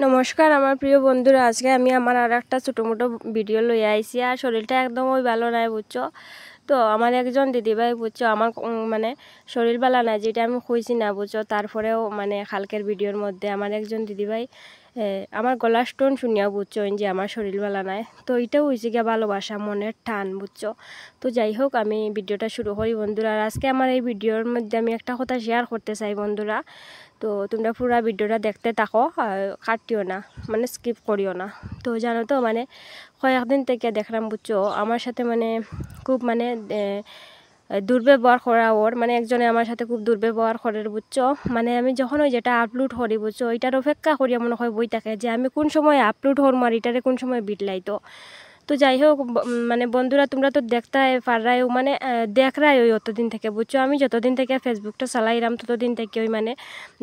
নমস্কার আমার প্রিয় বন্ধুরা, আজকে আমি আমার আর একটা ছোটো মোটো ভিডিও লই আইছি। আর শরীরটা একদম ওই ভালো নাই বুঝছো। তো আমার একজন দিদিভাই বুঝছো আমার মানে শরীর ভালো নাই, যেটা আমি কইছি না বুঝছো। তারপরেও মানে কালকের ভিডিওর মধ্যে আমার একজন দিদিভাই আমার গলার স্টোন শুনিয়া বুঝছো যে আমার শরীর ভালো নাই। তো এটাও হয়েছে গিয়া ভালোবাসা, মনের টান বুঝছো। তো যাই হোক, আমি ভিডিওটা শুরু করি বন্ধুরা। আর আজকে আমার এই ভিডিওর মধ্যে আমি একটা কথা শেয়ার করতে চাই বন্ধুরা। তো তোমরা পুরো ভিডিওটা দেখতে থাকো, কাটিও না, মানে স্কিপ করিও না। তো জানো তো মানে কয়েকদিন থেকে দেখলাম বুঝছো আমার সাথে মানে খুব মানে দুর্ব্যবহার করা ওর, মানে একজনে আমার সাথে খুব দুর্ব্যবহার করে বুঝছো। মানে আমি যখন ওই যেটা আপলোড করি বুঝছো, ওইটার অপেক্ষা করিয়া মনে হয় বই থাকে যে আমি কোন সময় আপলোড হরম আর এটারে কোন সময় বিটলাই। তো যাই হোক মানে বন্ধুরা, তোমরা তো দেখতাই পাররাই, মানে দেখরাই ওই অতদিন থেকে বুঝছো। আমি যতদিন থেকে ফেসবুকটা চালাইলাম ততদিন থেকে ওই মানে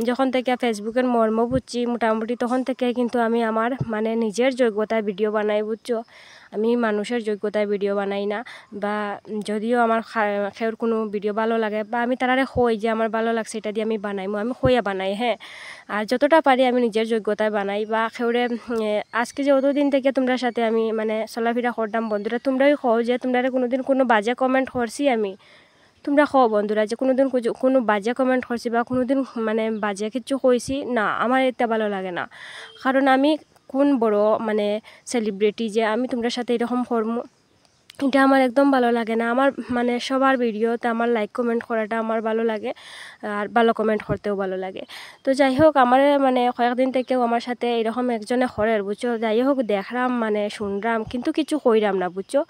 যখন থেকে ফেসবুকের মর্ম বুঝছি মোটামুটি, তখন থেকে কিন্তু আমি আমার মানে নিজের যোগ্যতায় ভিডিও বানাই বুঝছো। আমি মানুষের যোগ্যতায় ভিডিও বানাই না। বা যদিও আমার খেউর কোনো ভিডিও ভালো লাগে বা আমি তারারে হই যে আমার ভালো লাগছে এটা দিয়ে আমি বানাই, আমি হইয়া বানাই, হ্যাঁ। আর যতটা পারি আমি নিজের যোগ্যতায় বানাই। বা খেউরে আজকে যে অতদিন থেকে তোমরা সাথে আমি মানে চলাফেরা করতাম বন্ধুরা, তোমরাই কও যে তোমরা কোনোদিন কোনো বাজে কমেন্ট করছি আমি, তোমরা কও বন্ধুরা যে কোনোদিন কোনো বাজে কমেন্ট করছি বা কোনোদিন মানে বাজে কিছু কইছি না। আমার এটা ভালো লাগে না, কারণ আমি কোন বড় মানে সেলিব্রিটি যে আমি তোমরা সাথে এরকম করবো, এটা আমার একদম ভালো লাগে না। আমার মানে সবার ভিডিওতে আমার লাইক কমেন্ট করাটা আমার ভালো লাগে, আর ভালো কমেন্ট করতেও ভালো লাগে। তো যাই হোক, আমার মানে কয়েকদিন থেকেও আমার সাথে এরকম একজনে হরের বুঝছো। যাই হোক দেখলাম মানে শুনলাম, কিন্তু কিছু কইরাম না বুঝছো।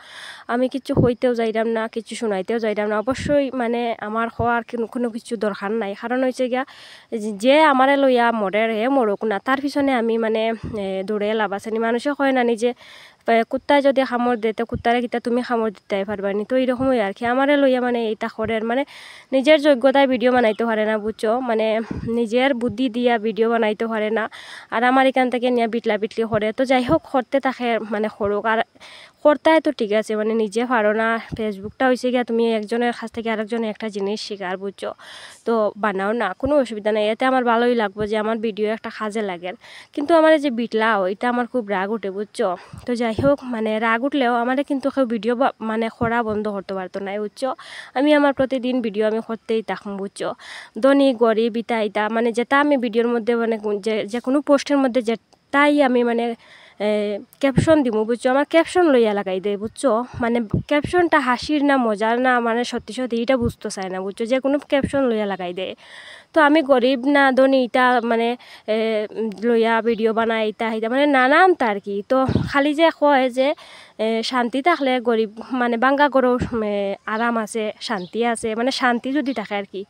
আমি কিছু হইতেও যাইরাম না, কিছু শুনাইতেও যাইরাম না। অবশ্যই মানে আমার হওয়ার কোনো কিছু দরকার নাই, কারণ হয়েছে গিয়া যে আমারে লইয়া মরের হে মরুক না, তার পিছনে আমি মানে দৌড়ে লাভ আছে নি। মানুষে কয় না নিজে কুত্তায় যদি খামড় দেয় তো কুত্তারে কিতা তুমি খামড় দিতে পারবানি। তো এইরকমই আর কি আমারে লইয়া মানে এইটা করেন, মানে নিজের যোগ্যতায় ভিডিও বানাইতে পারে না বুঝছো। মানে নিজের বুদ্ধি দিয়া ভিডিও বানাইতে পারে না। আর আমার এখান থেকে নিয়ে বিটলা বিটলি করে। তো যাই হোক করতে থাকে মানে করুক, আর করতায় তো ঠিক আছে, মানে নিজে পারো না। ফেসবুকটা হয়েছে গিয়া তুমি একজনের কাছ থেকে আরেকজনে একটা জিনিস শিকার বুঝছো। তো বানাও না, কোনো অসুবিধা নেই, এতে আমার ভালোই লাগবে যে আমার ভিডিও একটা কাজে লাগে। কিন্তু আমার যে বিটলাও এটা আমার খুব রাগ উঠে বুঝছো। তো যাই হোক মানে রাগ উঠলেও আমার কিন্তু কেউ ভিডিও মানে করা বন্ধ করতে পারতো না বুঝছো। আমি আমার প্রতিদিন ভিডিও আমি করতেই থাকুম বুঝছো। ধনী গরিব ইটা ইটা মানে যেটা আমি ভিডিওর মধ্যে মানে যে কোনো পোস্টের মধ্যে যেটাই আমি মানে ক্যাপশন দিব বুঝছো, আমার ক্যাপশন লইয়া লাগাই দেয় বুঝছো। মানে ক্যাপশনটা হাসির না মজার না মানে সত্যি সত্যি এটা বুঝতে চায় না বুঝছো, যে কোনো ক্যাপশন লইয়া লাগাই দেয়। তো আমি গরিব না ধনী এটা মানে লইয়া ভিডিও বানাই ইটা হিটা মানে নানান তার কি। তো খালি যে কয় যে শান্তি থাকলে গরিব মানে বাঙ্গা গরো আরাম আছে, শান্তি আছে, মানে শান্তি যদি থাকে আর কি,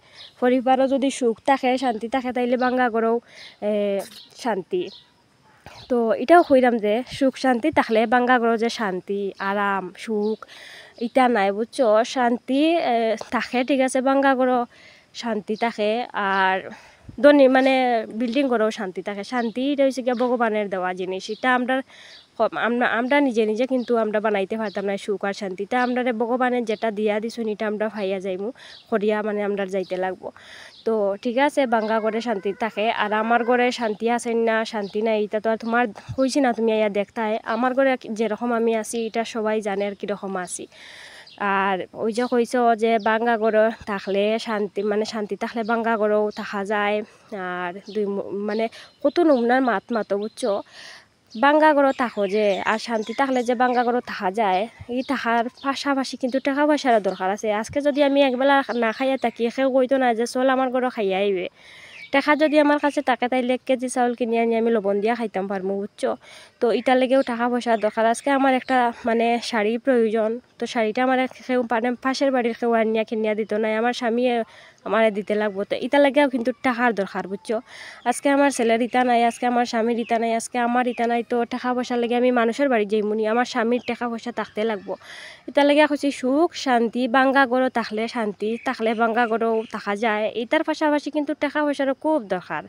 পরিবারও যদি সুখ থাকে শান্তি থাকে, তাইলে বাঙ্গা গরও শান্তি। তো এটাও কইরাম যে সুখ শান্তি থাকলে বাঙ্গা গরো যে শান্তি আরাম সুখ এটা নাই বুঝছো। শান্তি থাকে ঠিক আছে, বাঙ্গা গরো শান্তি থাকে, আর ধনী মানে বিল্ডিং করেও শান্তি থাকে। শান্তি এটা হচ্ছে গিয়ে ভগবানের দেওয়া জিনিস, এটা আমরা আমরা নিজে নিজে কিন্তু আমরা বানাইতে পারতাম না সুখ আর শান্তিটা। আমরা ভগবানের যেটা দিয়া দিছুন এটা আমরা ভাইয়া যাইমু করিয়া মানে আমরা যাইতে লাগবো। তো ঠিক আছে, বাঙ্গা করে শান্তি থাকে, আর আমার ঘরে শান্তি আছে না শান্তি নাই এটা তো আর তোমার কইছি না, তুমি ইয়া দেখতাই আমার ঘরে যেরকম আমি আছি এটা সবাই জানে আর কীরকম আছি। আর ওই যে কইছ যে বাঙ্গা গড় থাকলে শান্তি, মানে শান্তি থাকলে বাঙ্গা গড়ও থাকা যায়। আর মানে কত নমুনার মাতো বুঝছো। বাঙ্গা গড় থাকো যে আর শান্তি থাকলে যে বাঙ্গা গড় থাকা যায়, এই থাকার পাশাপাশি কিন্তু টাকা পয়সারও দরকার আছে। আজকে যদি আমি একবেলা না খাইয়া থাকি, কেউ কইতো না যে চল আমার গড় খাইয়া আইবে। টাকা যদি আমার কাছে থাকে তাইলে 1 কেজি চাউল কিনে আনি আমি লবণ দিয়া খাইতাম পারবো বুঝছো। তো এটার লেগেও টাকা পয়সার দরকার। আজকে আমার একটা মানে শাড়ি প্রয়োজন, তো শাড়িটা আমার কেউ মানে পাশের বাড়ির কেউ আনিয়া কিনিয়া দিত না, আমার স্বামী আমার দিতে লাগবো। তো এটা লাগেও কিন্তু টাকার দরকার বুঝছো। আজকে আমার ছেলের ইটা নাই, আজকে আমার স্বামীর ইটা নাই, আজকে আমার ইটা নাই, তো টাকা পয়সার লেগে আমি মানুষের বাড়ি যাইমুনি, আমার স্বামীর টাকা পয়সা থাকতে লাগবো। এটা লেগে হচ্ছে সুখ শান্তি বাঙ্গা গড়ো থাকলে শান্তি থাকলে বাঙ্গা গড়ও থাকা যায়। এটার পাশাপাশি কিন্তু টাকা পয়সারও খুব দরকার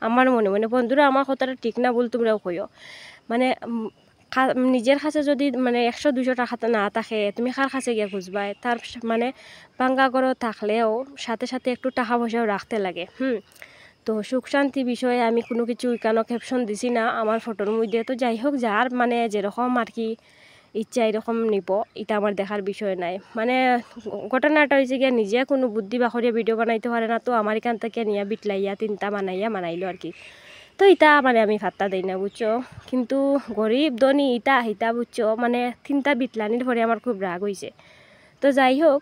আমার মনে মনে। বন্ধুরা আমার কথাটা ঠিক না বল তোমরাও কইও। মানে নিজের কাছে যদি মানে 100-200 টাকা না থাকে, তুমি কার কাছে গিয়ে খুঁজবাই। তার মানে বাঙ্গা গড়ো থাকলেও সাথে সাথে একটু টাকা পয়সাও রাখতে লাগে। তো সুখ শান্তি বিষয়ে আমি কোনো কিছু কেন ক্যাপশন দিছি না আমার ফটোর মধ্যে। তো যাই হোক, যার মানে যেরকম আর কি ইচ্ছা এরকম নিব, এটা আমার দেখার বিষয় নাই। মানে ঘটনাটা হয়েছে গিয়া নিজে কোনো বুদ্ধি বা করে ভিডিও বানাইতে পারে না, তো আমার এখান থেকে নিয়ে বিটলাইয়া তিনটা বানাইলো আর কি। তো ইটা মানে আমি ফাত্তা দেই না বুঝছো, কিন্তু গরিব ধনী ইটা হিতা বুঝছো, মানে তিনটা বিটলানির পরে আমার খুব রাগ হয়েছে। তো যাই হোক,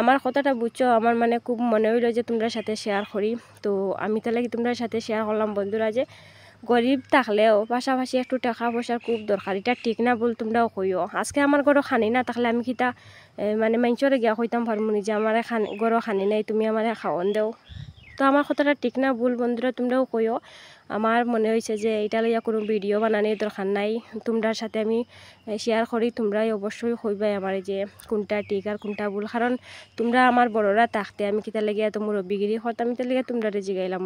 আমার কথাটা বুঝছো, আমার মানে খুব মনে হইলো যে তোমরা সাথে শেয়ার করি। তো আমি তাহলে কি তোমরা সাথে শেয়ার করলাম বন্ধুরা, যে গরিব থাকলেও পাশাপাশি একটু টাকা পয়সার খুব দরকার, এটা ঠিক না বল তোমরাও কইও। আজকে আমার ঘরও খানি না থাকলে আমি কিতা মানে মাইনচরে গিয়া কইতাম পারমু নি যে আমার ঘরও খানি নাই, তুমি আমার খাওয়ান দেও। তো আমার কথাটা ঠিক না ভুল বন্ধুরা, তোমরাও কইও। আমার মনে হয়েছে যে এটা লইয়া কোনো ভিডিও বানানোর দরকার নাই, তোমরার সাথে আমি শেয়ার করি। তোমরাই অবশ্যই কইবাই আমার যে কোনটা ঠিক আর কোনটা ভুল, কারণ তোমরা আমার বড়রা থাকতে আমি কিতা লাগিয়া তো মুরব্বিগিরি হতাম, আমি তার লিগে তোমরা জিগাইলাম।